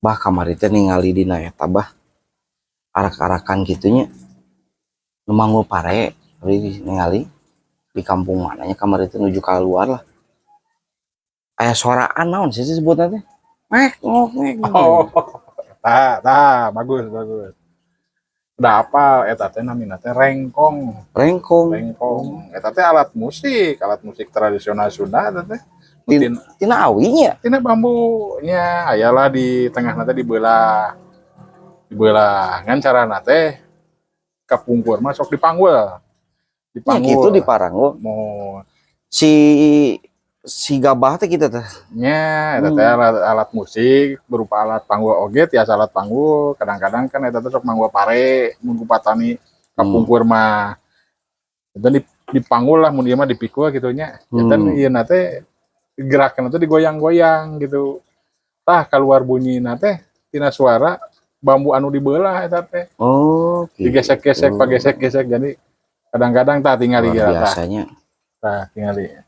bah kamari teh ningali dina eta bah arak-arakan gitunya numanggul pare tapi ningali di kampung mananya kamari teh nuju keluar lah aya suaraan naon sih disebutna teh mek Oh, bagus bagus. Udah apa eta teh namina teh rengkong. rengkong Eta teh alat musik tradisional Sunda eta teh. tina awinya Tina bambu nya ayalah di tengah teh dibelah ngan carana teh kapungkur mah sok dipanggul ya gitu di Parangul mau si gabah teh kita teh nya eta teh alat musik berupa alat panggul oge tiasa alat panggul kadang-kadang kan eta teh sok manggul pare mun ku patani kapungkur mah eta dipanggul lah mun ieu mah dipikul gitu nya eta ieu na teh gerakan itu digoyang-goyang gitu tah keluar bunyi teh tina suara bambu anu dibelah eta teh oh gitu. digesek-gesek pagesek-gesek jadi kadang-kadang tah tinggal biasanya tah tinggal